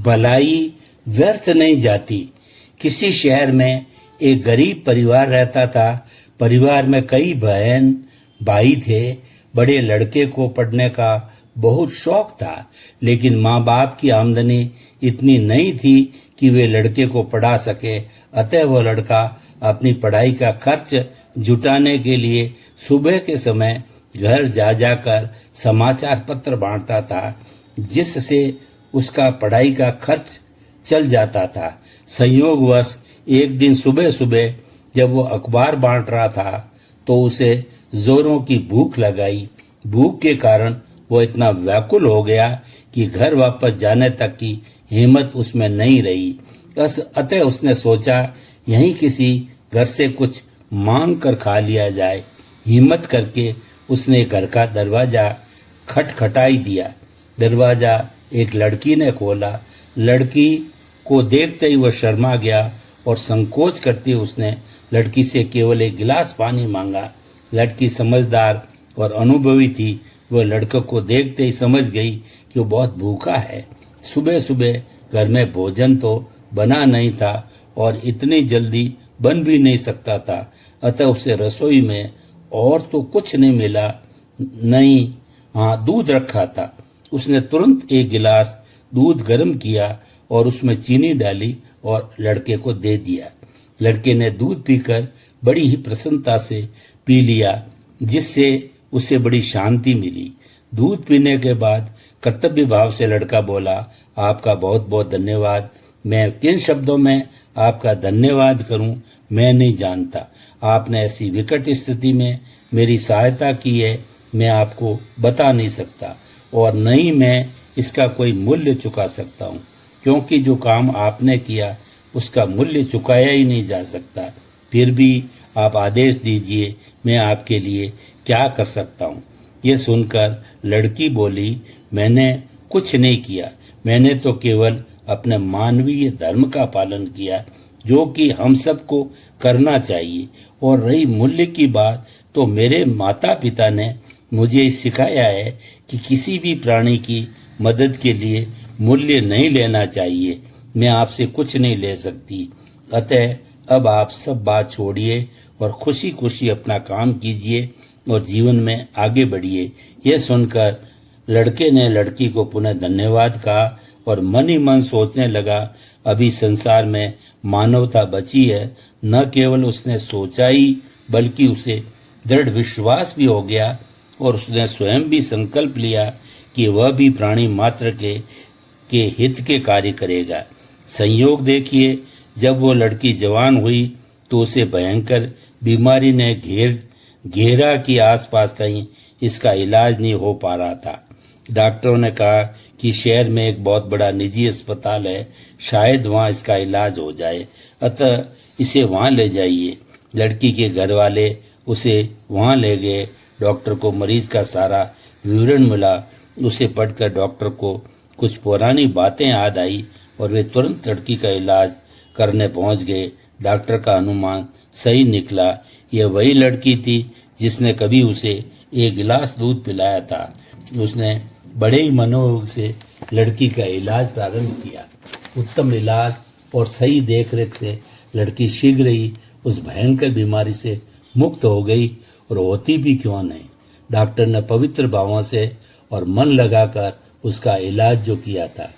भलाई व्यर्थ नहीं जाती। किसी शहर में एक गरीब परिवार रहता था। परिवार में कई बहन भाई थे। बड़े लड़के को पढ़ने का बहुत शौक था, लेकिन माँ बाप की आमदनी इतनी नहीं थी कि वे लड़के को पढ़ा सके। अतः वह लड़का अपनी पढ़ाई का खर्च जुटाने के लिए सुबह के समय घर जा जाकर समाचार पत्र बांटता था, जिससे उसका पढ़ाई का खर्च चल जाता था। संयोगवश एक दिन सुबह सुबह जब वो अखबार बांट रहा था तो उसे जोरों की भूख लगाई। भूख के कारण वो इतना व्याकुल हो गया कि घर वापस जाने तक की हिम्मत उसमें नहीं रही। अतः उसने सोचा यहीं किसी घर से कुछ मांग कर खा लिया जाए। हिम्मत करके उसने घर का दरवाजा खटखटाई दिया। दरवाजा एक लड़की ने खोला। लड़की को देखते ही वह शर्मा गया और संकोच करते उसने लड़की से केवल एक गिलास पानी मांगा। लड़की समझदार और अनुभवी थी। वह लड़के को देखते ही समझ गई कि वो बहुत भूखा है। सुबह सुबह घर में भोजन तो बना नहीं था और इतनी जल्दी बन भी नहीं सकता था। अतः उसे रसोई में और तो कुछ नहीं मिला, नहीं हाँ दूध रखा था। उसने तुरंत एक गिलास दूध गर्म किया और उसमें चीनी डाली और लड़के को दे दिया। लड़के ने दूध पीकर बड़ी ही प्रसन्नता से पी लिया, जिससे उसे बड़ी शांति मिली। दूध पीने के बाद कर्तव्य भाव से लड़का बोला, आपका बहुत बहुत धन्यवाद। मैं किन शब्दों में आपका धन्यवाद करूं मैं नहीं जानता। आपने ऐसी विकट स्थिति में मेरी सहायता की है, मैं आपको बता नहीं सकता और न ही मैं इसका कोई मूल्य चुका सकता हूं, क्योंकि जो काम आपने किया उसका मूल्य चुकाया ही नहीं जा सकता। फिर भी आप आदेश दीजिए, मैं आपके लिए क्या कर सकता हूँ। ये सुनकर लड़की बोली, मैंने कुछ नहीं किया, मैंने तो केवल अपने मानवीय धर्म का पालन किया, जो कि हम सबको करना चाहिए। और रही मूल्य की बात, तो मेरे माता पिता ने मुझे सिखाया है कि किसी भी प्राणी की मदद के लिए मूल्य नहीं लेना चाहिए। मैं आपसे कुछ नहीं ले सकती, अतः अब आप सब बात छोड़िए और खुशी खुशी अपना काम कीजिए और जीवन में आगे बढ़िए। यह सुनकर लड़के ने लड़की को पुनः धन्यवाद कहा और मन ही मन सोचने लगा, अभी संसार में मानवता बची है। न केवल उसने सोचा ही, बल्कि उसे दृढ़ विश्वास भी हो गया और उसने स्वयं भी संकल्प लिया कि वह भी प्राणी मात्र के हित के कार्य करेगा। संयोग देखिए, जब वो लड़की जवान हुई तो उसे भयंकर बीमारी ने घेरा कि आसपास कहीं इसका इलाज नहीं हो पा रहा था। डॉक्टरों ने कहा कि शहर में एक बहुत बड़ा निजी अस्पताल है, शायद वहां इसका इलाज हो जाए, अतः इसे वहां ले जाइए। लड़की के घर वाले उसे वहां ले गए। डॉक्टर को मरीज का सारा विवरण मिला। उसे पढ़कर डॉक्टर को कुछ पुरानी बातें याद आई और वे तुरंत लड़की का इलाज करने पहुंच गए। डॉक्टर का अनुमान सही निकला। यह वही लड़की थी जिसने कभी उसे एक गिलास दूध पिलाया था। उसने बड़े ही मनोयोग से लड़की का इलाज प्रारंभ किया। उत्तम इलाज और सही देखरेख से लड़की शीघ्र ही उस भयंकर बीमारी से मुक्त हो गई, और होती भी क्यों नहीं। डॉक्टर ने पवित्र भावों से और मन लगाकर उसका इलाज जो किया था,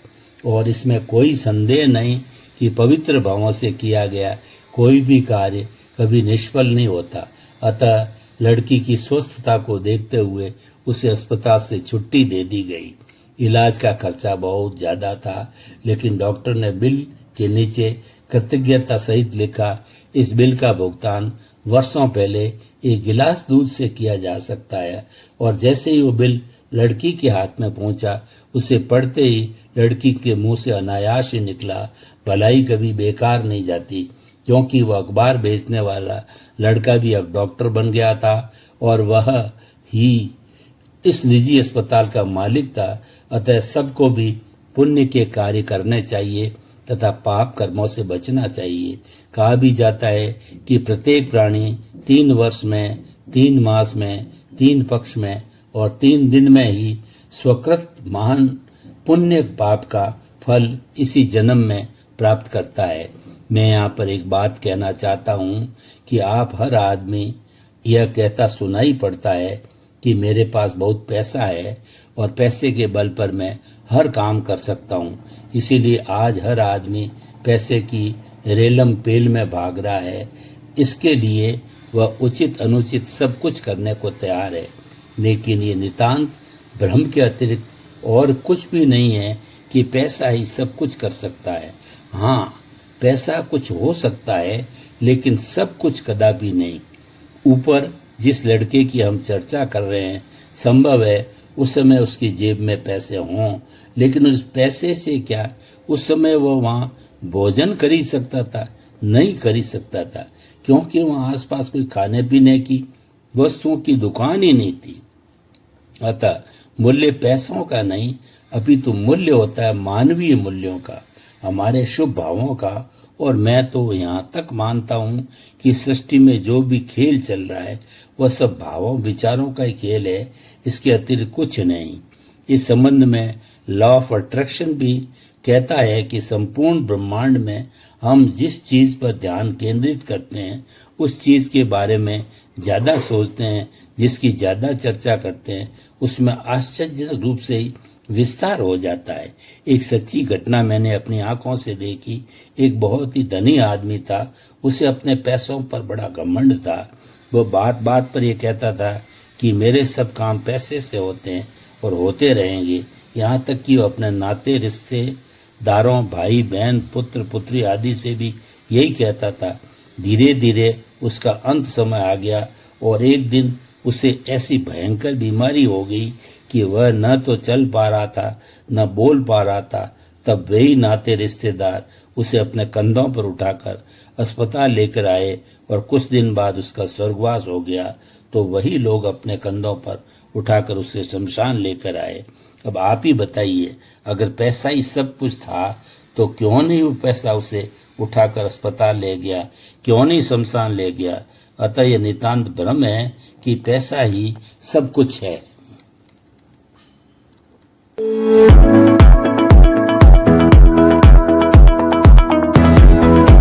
और इसमें कोई संदेह नहीं कि पवित्र भावों से किया गया कोई भी कार्य कभी निष्फल नहीं होता। अतः लड़की की स्वस्थता को देखते हुए उसे अस्पताल से छुट्टी दे दी गई। इलाज का खर्चा बहुत ज्यादा था, लेकिन डॉक्टर ने बिल के नीचे कृतज्ञता सहित लिखा, इस बिल का भुगतान वर्षों पहले एक गिलास दूध से किया जा सकता है। और जैसे ही वो बिल लड़की के हाथ में पहुंचा, उसे पढ़ते ही लड़की के मुंह से अनायास ही निकला, भलाई कभी बेकार नहीं जाती, क्योंकि वह अखबार बेचने वाला लड़का भी अब डॉक्टर बन गया था और वह ही इस निजी अस्पताल का मालिक था। अतः सबको भी पुण्य के कार्य करने चाहिए तथा पाप कर्मों से बचना चाहिए। कहा भी जाता है कि प्रत्येक प्राणी 3 वर्ष में, 3 मास में, 3 पक्ष में और 3 दिन में ही स्वकृत महान पुण्य पाप का फल इसी जन्म में प्राप्त करता है। मैं यहाँ पर एक बात कहना चाहता हूँ कि आप हर आदमी यह कहता सुनाई पड़ता है कि मेरे पास बहुत पैसा है और पैसे के बल पर मैं हर काम कर सकता हूँ। इसीलिए आज हर आदमी पैसे की रेलम पेल में भाग रहा है। इसके लिए वह उचित अनुचित सब कुछ करने को तैयार है, लेकिन ये नितांत भ्रम के अतिरिक्त और कुछ भी नहीं है कि पैसा ही सब कुछ कर सकता है। हाँ, पैसा कुछ हो सकता है, लेकिन सब कुछ कदापि नहीं। ऊपर जिस लड़के की हम चर्चा कर रहे हैं, संभव है उस समय उसकी जेब में पैसे हों, लेकिन उस पैसे से क्या उस समय वो वहाँ भोजन खरीद सकता था? नहीं खरीद सकता था, क्योंकि वहाँ आसपास कोई खाने पीने की वस्तुओं की दुकान ही नहीं थी। अतः मूल्य पैसों का नहीं, अपितु मूल्य होता है मानवीय मूल्यों का, हमारे शुभ भावों का। और मैं तो यहाँ तक मानता हूँ कि सृष्टि में जो भी खेल चल रहा है वह सब भावों विचारों का ही खेल है, इसके अतिरिक्त कुछ नहीं। इस संबंध में लॉ ऑफ अट्रैक्शन भी कहता है कि संपूर्ण ब्रह्मांड में हम जिस चीज पर ध्यान केंद्रित करते हैं, उस चीज के बारे में ज्यादा सोचते हैं, जिसकी ज्यादा चर्चा करते हैं, उसमें आश्चर्यजनक रूप से ही विस्तार हो जाता है। एक सच्ची घटना मैंने अपनी आंखों से देखी। एक बहुत ही धनी आदमी था, उसे अपने पैसों पर बड़ा घमंड था। वो बात बात पर ये कहता था कि मेरे सब काम पैसे से होते हैं और होते रहेंगे। यहाँ तक कि वो अपने नाते रिश्तेदारों, भाई बहन, पुत्र पुत्री आदि से भी यही कहता था। धीरे धीरे उसका अंत समय आ गया और एक दिन उसे ऐसी भयंकर बीमारी हो गई कि वह न तो चल पा रहा था, न बोल पा रहा था। तब वही नाते रिश्तेदार उसे अपने कंधों पर उठाकर अस्पताल लेकर आए और कुछ दिन बाद उसका स्वर्गवास हो गया। तो वही लोग अपने कंधों पर उठाकर उसे शमशान लेकर आए। अब आप ही बताइए, अगर पैसा ही सब कुछ था तो क्यों नहीं वो पैसा उसे उठाकर अस्पताल ले गया, क्यों नहीं शमशान ले गया? अतः यह नितांत भ्रम है कि पैसा ही सब कुछ है।